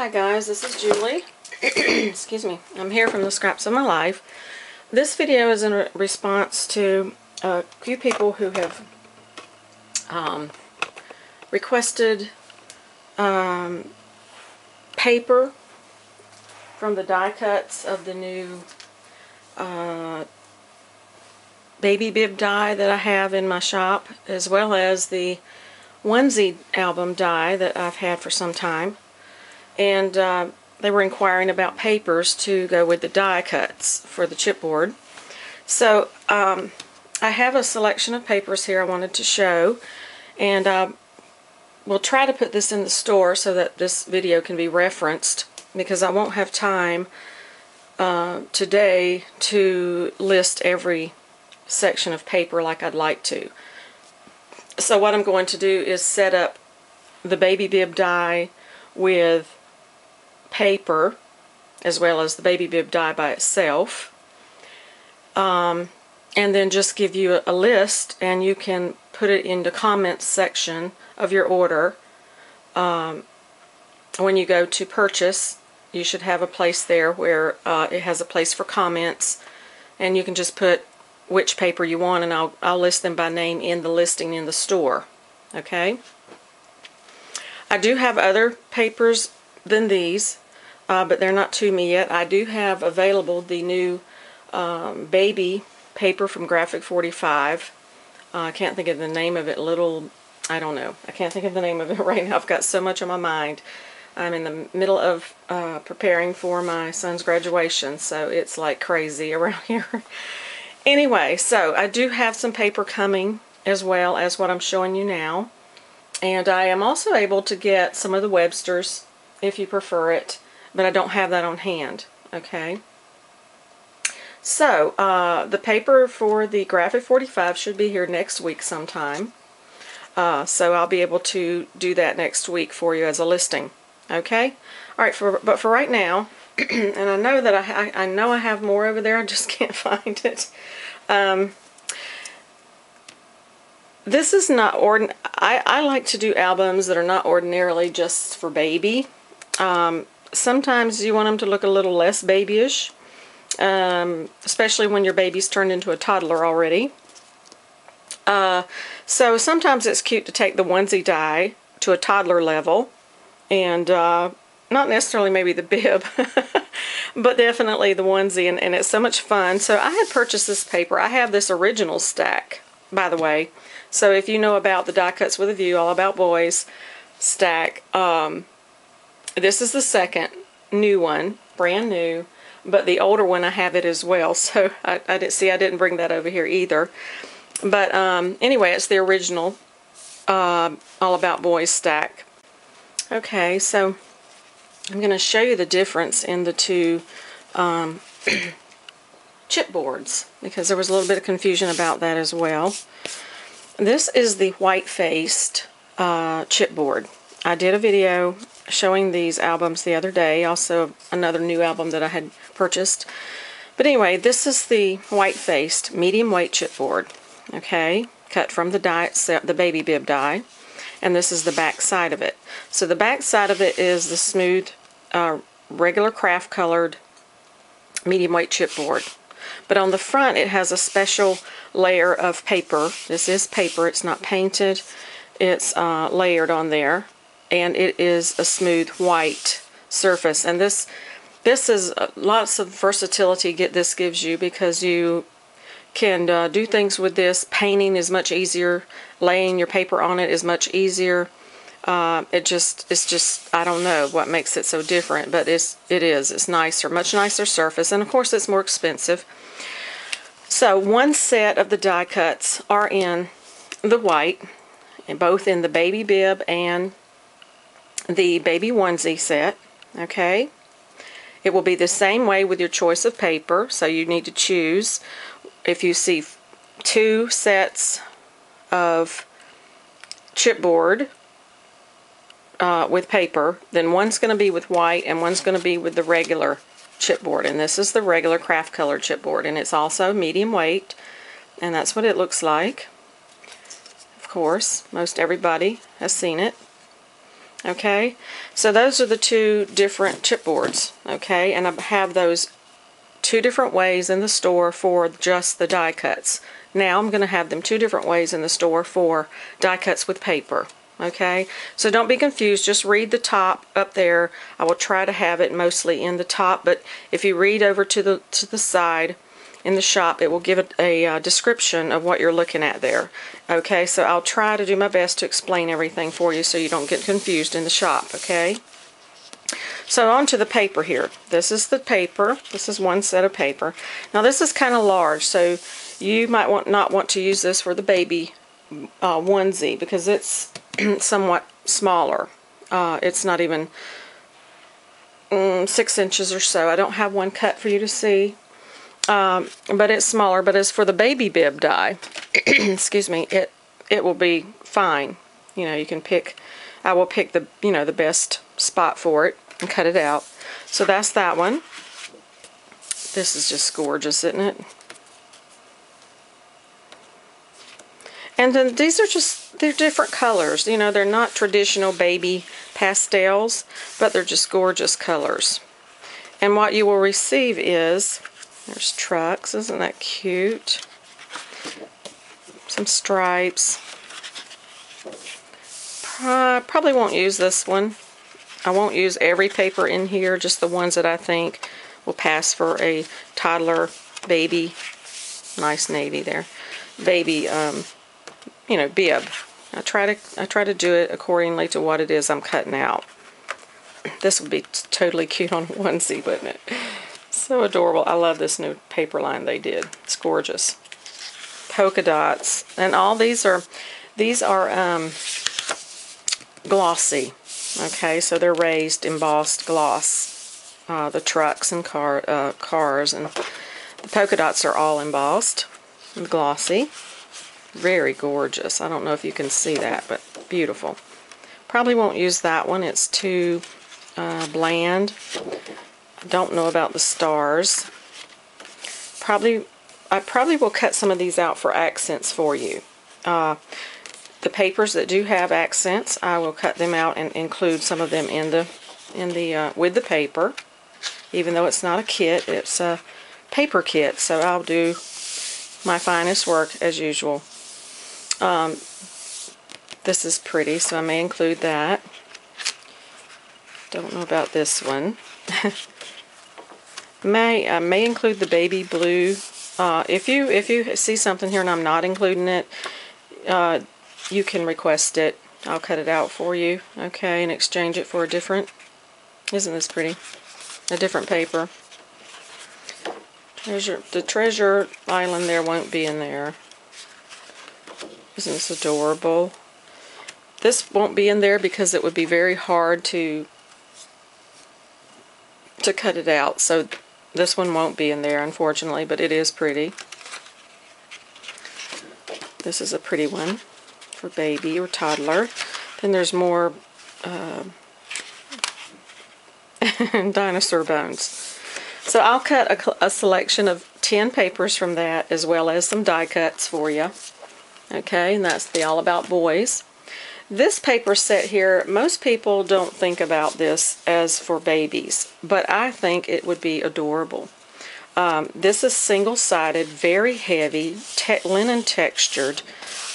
Hi guys, this is Julie. Excuse me. I'm here from the Scraps of My Life. This video is in response to a few people who have requested paper from the die cuts of the new baby bib die that I have in my shop, as well as the onesie album die that I've had for some time. And they were inquiring about papers to go with the die cuts for the chipboard. So I have a selection of papers here I wanted to show, and we'll try to put this in the store so that this video can be referenced, because I won't have time today to list every section of paper like I'd like to. So what I'm going to do is set up the baby bib die with paper, as well as the baby bib die by itself, and then just give you a list, and you can put it in the comments section of your order. When you go to purchase, you should have a place there where it has a place for comments, and you can just put which paper you want, and I'll list them by name in the listing in the store. Okay? I do have other papers than these, but they're not to me yet. I do have available the new baby paper from Graphic 45. I can't think of the name of it. I don't know. I can't think of the name of it right now. I've got so much on my mind. I'm in the middle of preparing for my son's graduation, so it's like crazy around here. Anyway, so I do have some paper coming, as well as what I'm showing you now. And I am also able to get some of the Websters, if you prefer it, but I don't have that on hand. Okay. So, the paper for the Graphic 45 should be here next week sometime. So I'll be able to do that next week for you as a listing. Okay? Alright, but for right now, and I know that I know I have more over there, I just can't find it. This is not I like to do albums that are not ordinarily just for baby. Sometimes you want them to look a little less babyish, especially when your baby's turned into a toddler already. So sometimes it's cute to take the onesie die to a toddler level, and not necessarily maybe the bib, but definitely the onesie, and it's so much fun. So I had purchased this paper. I have this original stack, by the way. So if you know about the Die Cuts with a View, All About Boys stack, this is the second new one, brand new, but the older one I have it as well. So I didn't bring that over here either. But anyway, it's the original All About Boys stack. Okay, so I'm going to show you the difference in the two chipboards, because there was a little bit of confusion about that as well. This is the white-faced chipboard. I did a video showing these albums the other day, also another new album that I had purchased. But anyway, this is the white-faced medium weight chipboard, okay, cut from the die itself, the baby bib die, and this is the back side of it. So the back side of it is the smooth, regular craft colored medium weight chipboard. But on the front it has a special layer of paper. This is paper, it's not painted, it's layered on there, and it is a smooth white surface. And this is lots of versatility this gives you, because you can do things with this. Painting is much easier, laying your paper on it is much easier. It's just I don't know what makes it so different, but it's nicer, much nicer surface, and of course it's more expensive. So one set of the die cuts are in the white, and both in the baby bib and the baby onesie set. Okay, it will be the same way with your choice of paper, so you need to choose. If you see two sets of chipboard with paper, then one's going to be with white and one's going to be with the regular chipboard, and this is the regular craft color chipboard, and it's also medium weight, and that's what it looks like. Of course, most everybody has seen it. Okay, so those are the two different chipboards. Okay, and I have those two different ways in the store for just the die cuts. Now I'm going to have them two different ways in the store for die cuts with paper. Okay, so don't be confused. Just read the top up there. I will try to have it mostly in the top, but if you read over to the side in the shop, it will give a description of what you're looking at there. Okay, so I'll try to do my best to explain everything for you so you don't get confused in the shop. Okay. So on to the paper here. This is the paper. This is one set of paper. Now this is kind of large, so you might not want to use this for the baby onesie because it's somewhat smaller. It's not even 6 inches or so. I don't have one cut for you to see, but it's smaller. But as for the baby bib die, excuse me, it will be fine. You know, you can pick. I will pick the the best spot for it and cut it out. So that's that one. This is just gorgeous, isn't it? And then these are they're different colors. You know, they're not traditional baby pastels, but they're just gorgeous colors. And what you will receive is, there's trucks, isn't that cute? Some stripes. Probably won't use this one. I won't use every paper in here, just the ones that I think will pass for a toddler, baby, nice navy there, baby, bib. I try to do it accordingly to what it is I'm cutting out. This would be totally cute on a onesie, wouldn't it? So adorable. I love this new paper line they did. It's gorgeous. Polka dots, and all these are glossy. Okay, so they're raised embossed gloss. The trucks and cars and the polka dots are all embossed and glossy. Very gorgeous. I don't know if you can see that, but beautiful. Probably won't use that one. It's too bland. Don't know about the stars. I probably will cut some of these out for accents for you. The papers that do have accents, I will cut them out and include some of them in the with the paper. Even though it's not a kit, it's a paper kit. So I'll do my finest work as usual. This is pretty, so I may include that. Don't know about this one. I may include the baby blue. If you see something here and I'm not including it, you can request it. I'll cut it out for you, okay, and exchange it for a different. Isn't this pretty? A different paper. The Treasure Island there won't be in there. Isn't this adorable? This won't be in there because it would be very hard to cut it out. So this one won't be in there, unfortunately, but it is pretty. This is a pretty one for baby or toddler. Then there's more dinosaur bones. So I'll cut a selection of 10 papers from that, as well as some die cuts for you. Okay, and that's the All About Boys. This paper set here, most people don't think about this as for babies, but I think it would be adorable. This is single-sided, very heavy, linen textured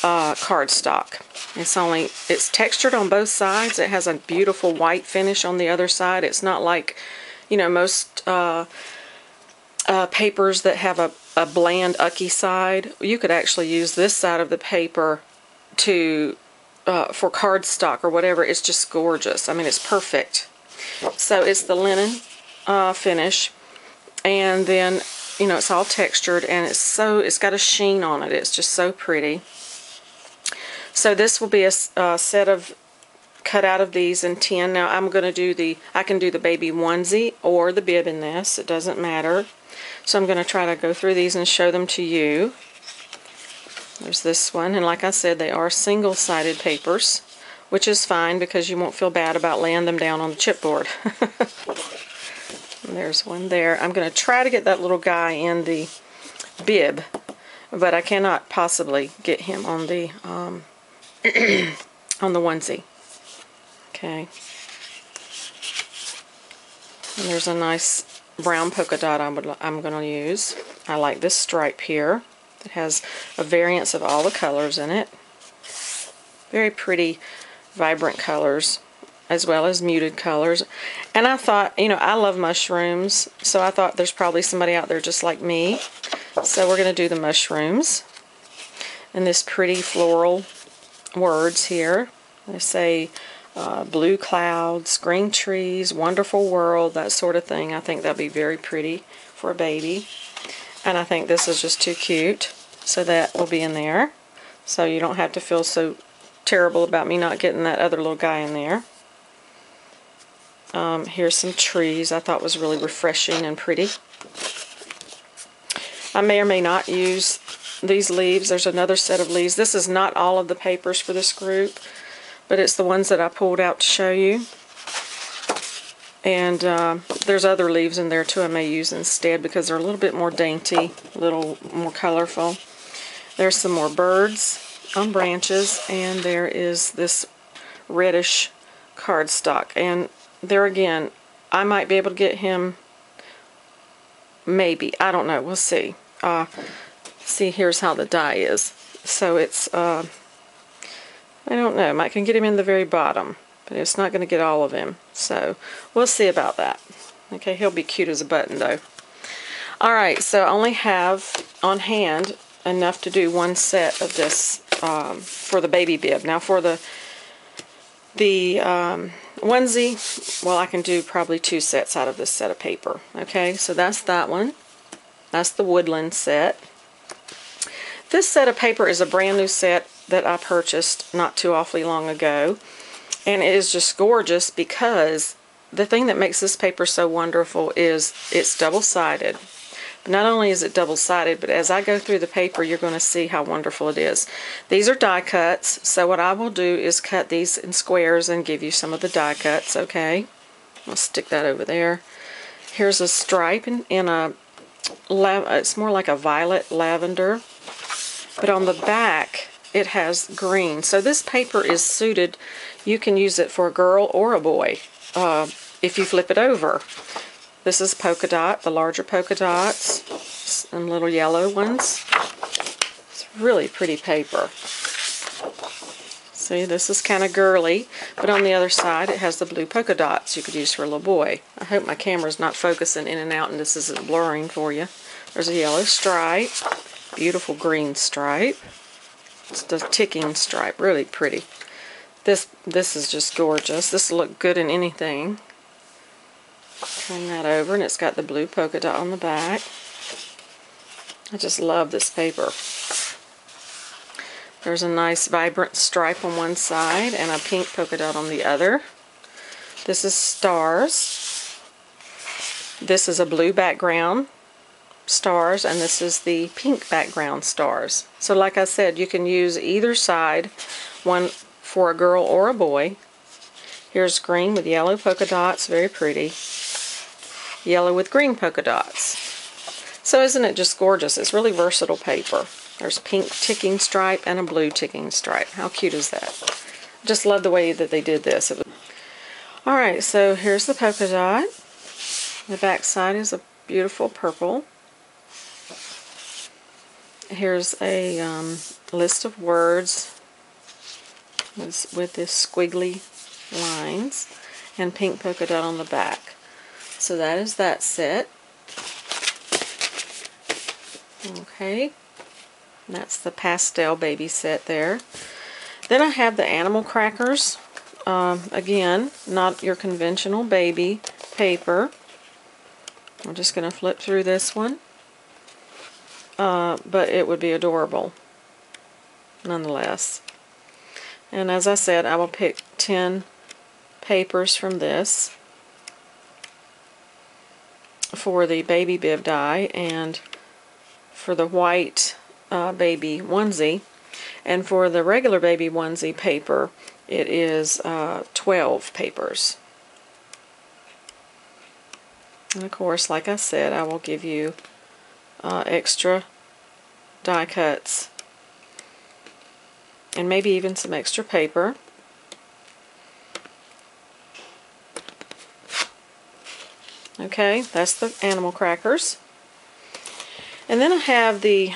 cardstock. It's textured on both sides. It has a beautiful white finish on the other side. It's not like, most papers that have a bland, ucky side. You could actually use this side of the paper for cardstock or whatever. It's just gorgeous. I mean, it's perfect. So it's the linen finish, and then it's all textured, and it's got a sheen on it. It's just so pretty. So this will be a set of cut out of these in 10. Now I'm going to I can do the baby onesie or the bib in this. It doesn't matter. So I'm going to try to go through these and show them to you. There's this one, and like I said, they are single-sided papers, which is fine because you won't feel bad about laying them down on the chipboard. There's one there. I'm going to try to get that little guy in the bib, but I cannot possibly get him on the on the onesie. Okay. And there's a nice brown polka dot I'm going to use. I like this stripe here. It has a variance of all the colors in it. Very pretty, vibrant colors, as well as muted colors. And I thought, you know, I love mushrooms, so I thought there's probably somebody out there just like me. So we're going to do the mushrooms. And this pretty floral words here. They say blue clouds, green trees, wonderful world, that sort of thing. I think that'd be very pretty for a baby. And I think this is just too cute. So that will be in there. So you don't have to feel so terrible about me not getting that other little guy in there. Here's some trees I thought was really refreshing and pretty. I may or may not use these leaves. There's another set of leaves. This is not all of the papers for this group, but it's the ones that I pulled out to show you. And there's other leaves in there too I may use instead because they're a little bit more dainty, a little more colorful. There's some more birds on branches, and there is this reddish cardstock. And there again, I might be able to get him, maybe, I don't know, we'll see. See, here's how the die is. So it's, I don't know, I can get him in the very bottom, but it's not going to get all of him. So we'll see about that. Okay, he'll be cute as a button though. Alright, so I only have on hand enough to do one set of this for the baby bib. Now for the onesie, well, I can do probably 2 sets out of this set of paper. Okay, so that's that one. That's the woodland set. This set of paper is a brand new set that I purchased not too awfully long ago. And it is just gorgeous because the thing that makes this paper so wonderful is it's double-sided. Not only is it double-sided, but as I go through the paper, you're going to see how wonderful it is. These are die cuts, so what I will do is cut these in squares and give you some of the die cuts, okay? I'll stick that over there. Here's a stripe in a, it's more like a violet lavender, but on the back it has green. So this paper is suited, you can use it for a girl or a boy if you flip it over. This is polka dot, the larger polka dots, and little yellow ones. It's really pretty paper. See, this is kind of girly, but on the other side it has the blue polka dots you could use for a little boy. I hope my camera's not focusing in and out and this isn't blurring for you. There's a yellow stripe, beautiful green stripe. It's the ticking stripe, really pretty. This is just gorgeous. This will look good in anything. Turn that over, and it's got the blue polka dot on the back. I just love this paper. There's a nice vibrant stripe on one side and a pink polka dot on the other. This is stars. This is a blue background stars, and this is the pink background stars. So like I said, you can use either side, one for a girl or a boy. Here's green with yellow polka dots, very pretty. Yellow with green polka dots. So isn't it just gorgeous? It's really versatile paper. There's pink ticking stripe and a blue ticking stripe. How cute is that? Just love the way that they did this. Alright, so here's the polka dot. The back side is a beautiful purple. Here's a list of words with this squiggly lines and pink polka dot on the back. So that is that set. Okay, that's the pastel baby set there. Then I have the animal crackers. Again, not your conventional baby paper. I'm just going to flip through this one. But it would be adorable nonetheless. And as I said, I will pick 10 papers from this for the baby bib die and for the white baby onesie. And for the regular baby onesie paper, it is 12 papers. And of course, like I said, I will give you extra die cuts and maybe even some extra paper. Okay, that's the animal crackers. And then I have the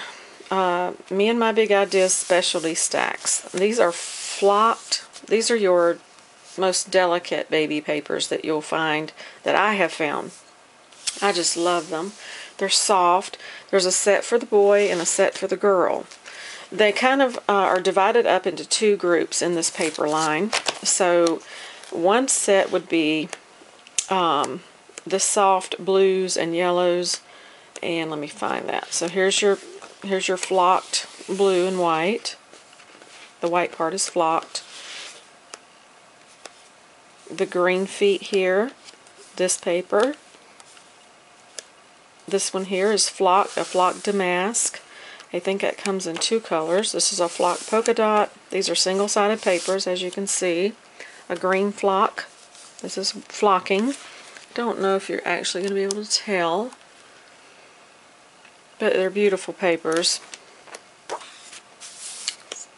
Me and My Big Ideas specialty stacks. These are flocked. These are your most delicate baby papers that you'll find, that I have found. I just love them. They're soft. There's a set for the boy and a set for the girl. They kind of are divided up into two groups in this paper line. So one set would be the soft blues and yellows, and let me find that. So here's your flocked blue and white. The white part is flocked. The green feet here, this paper. This one here is a flocked damask. I think it comes in two colors. This is a flocked polka dot. These are single-sided papers, as you can see. A green flock. This is flocking. Don't know if you're actually going to be able to tell, but they're beautiful papers.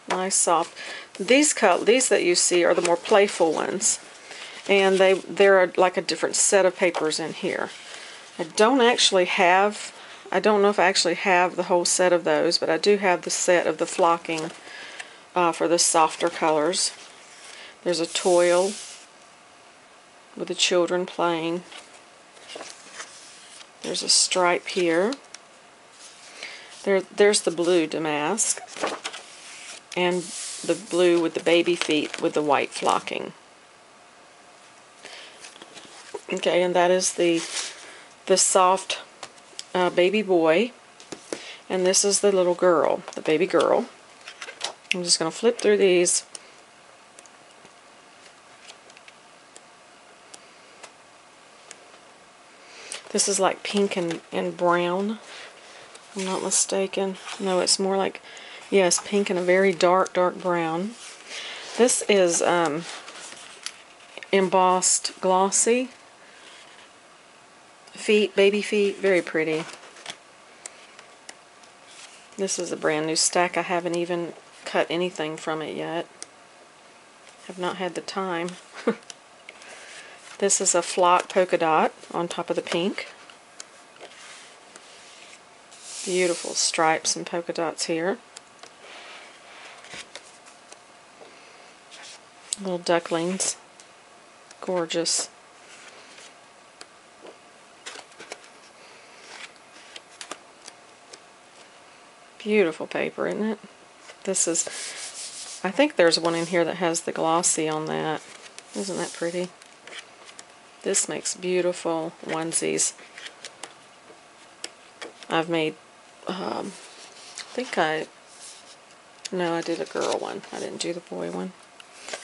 Nice soft. These that you see are the more playful ones, and they're like a different set of papers in here. I don't know if I actually have the whole set of those, but I do have the set of the flocking for the softer colors. There's a toil with the children playing. There's a stripe here. There's the blue damask, and the blue with the baby feet with the white flocking. Okay, and that is the soft baby boy, and this is the little girl, the baby girl. I'm just going to flip through these. This is like pink and brown, if I'm not mistaken. No, it's more like, yes, pink and a very dark brown. This is embossed glossy feet, baby feet, very pretty. This is a brand new stack. I haven't even cut anything from it yet. Have not had the time. This is a flock polka dot on top of the pink. Beautiful stripes and polka dots here. Little ducklings. Gorgeous. Beautiful paper, isn't it? This is, I think there's one in here that has the glossy on that. Isn't that pretty? This makes beautiful onesies. I've made, I did a girl one. I didn't do the boy one.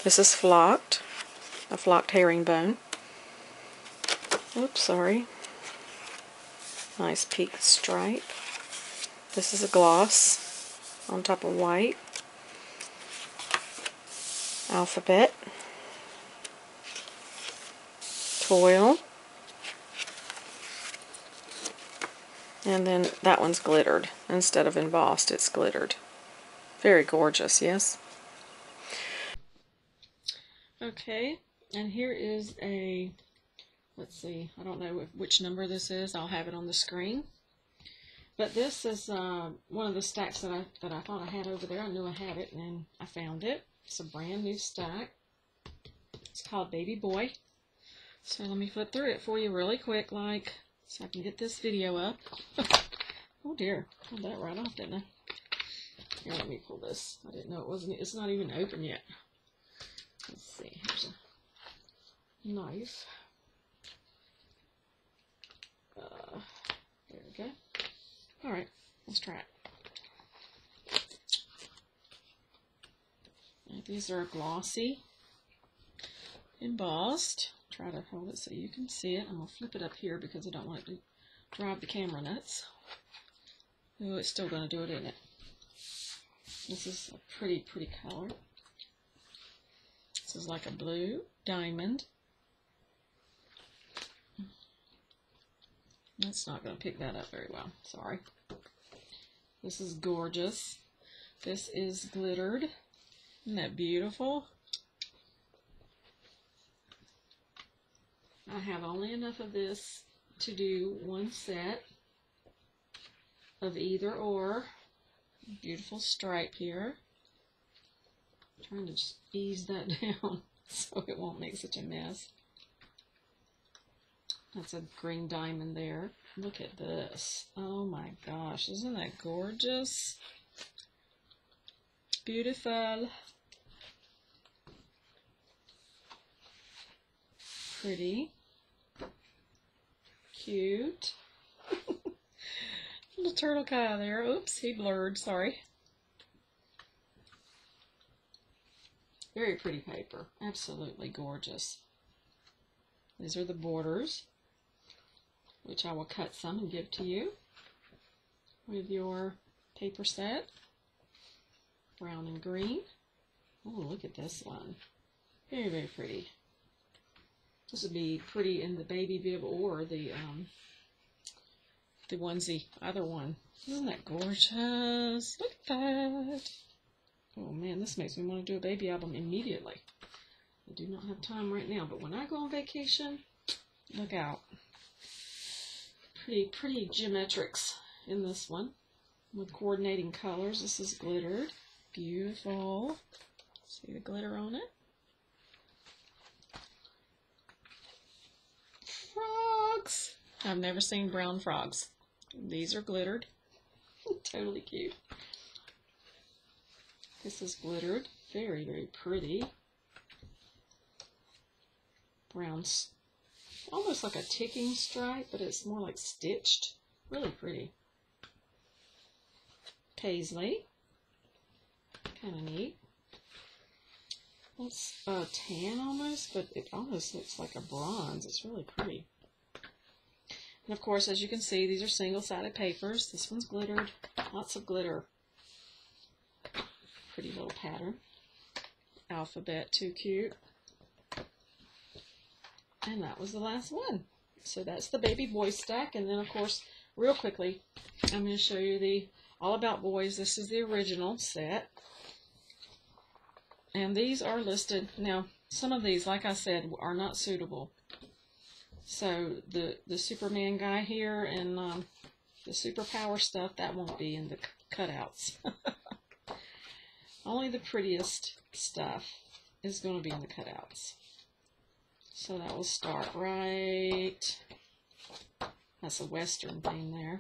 This is flocked, a flocked herringbone. Oops, sorry. Nice peaked stripe. This is a gloss on top of white. Alphabet. Toil. And then that one's glittered. Instead of embossed, it's glittered. Very gorgeous, yes? Okay, and here is a, let's see, I don't know which number this is. I'll have it on the screen. But this is one of the stacks that I thought I had over there. I knew I had it, and then I found it. It's a brand new stack. It's called Baby Boy. So let me flip through it for you really quick, so I can get this video up. Oh dear, pulled that right off, didn't I? Here, let me pull this. I didn't know it's not even open yet. Let's see, here's a knife. There we go. Alright, let's try it. These are glossy, embossed. Try to hold it so you can see it. I'm going to flip it up here because I don't want it to drive the camera nuts. Oh, it's still going to do it, isn't it? This is a pretty color. This is like a blue diamond. That's not going to pick that up very well. Sorry. This is gorgeous. This is glittered. Isn't that beautiful? I have only enough of this to do one set of either or. Beautiful stripe here. I'm trying to just ease that down so it won't make such a mess. That's a green diamond there. Look at this. Oh my gosh, isn't that gorgeous? Beautiful. Pretty. Cute. Little turtle Kai there. Oops, he blurred, sorry. Very pretty paper. Absolutely gorgeous. These are the borders, which I will cut some and give to you with your paper set. Brown and green. Oh, look at this one. Very, very pretty. This would be pretty in the baby bib or the onesie, either one. Isn't that gorgeous? Look at that. Oh man, this makes me want to do a baby album immediately. I do not have time right now, but when I go on vacation, look out. Pretty geometrics in this one with coordinating colors. This is glittered. Beautiful. See the glitter on it? Frogs. I've never seen brown frogs. These are glittered. Totally cute. This is glittered. Very, very pretty. Brown, almost like a ticking stripe, but it's more like stitched. Really pretty. Paisley. Kind of neat. It's a tan almost, but it almost looks like a bronze. It's really pretty. And of course, as you can see, these are single-sided papers. This one's glittered. Lots of glitter. Pretty little pattern. Alphabet, too cute. And that was the last one. So that's the baby boy stack. And then, of course, real quickly, I'm going to show you the All About Boys. This is the original set. And these are listed. Now, some of these, like I said, are not suitable. So the Superman guy here and the superpower stuff, that won't be in the cutouts. Only the prettiest stuff is going to be in the cutouts. So that will start right. That's a Western theme there.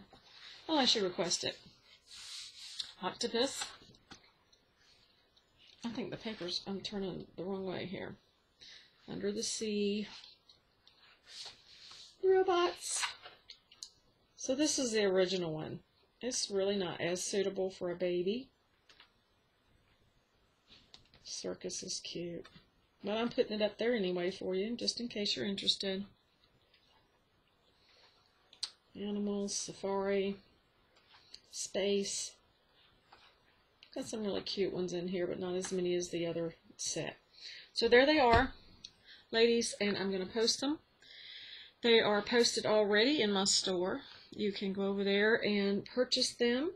Unless you request it. Octopus. I think the paper's, I'm turning the wrong way here. Under the Sea. Robots. So this is the original one. It's really not as suitable for a baby. Circus is cute. But I'm putting it up there anyway for you, just in case you're interested. Animals, safari, space. Got some really cute ones in here, but not as many as the other set. So there they are, ladies, and I'm going to post them. They are posted already in my store. You can go over there and purchase them.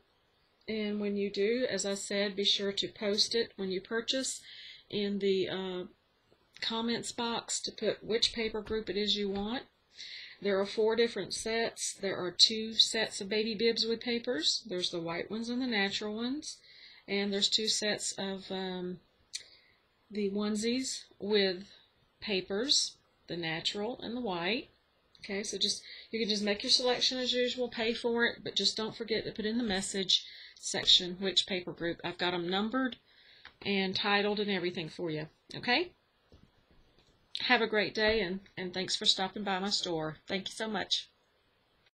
And when you do, as I said, be sure to post it when you purchase in the comments box to put which paper group it is you want. There are 4 different sets. There are 2 sets of baby bibs with papers. There's the white ones and the natural ones. And there's 2 sets of the onesies with papers, the natural and the white. Okay, so you can just make your selection as usual, pay for it, but just don't forget to put in the message section which paper group. I've got them numbered and titled and everything for you. Okay? Have a great day, and thanks for stopping by my store. Thank you so much.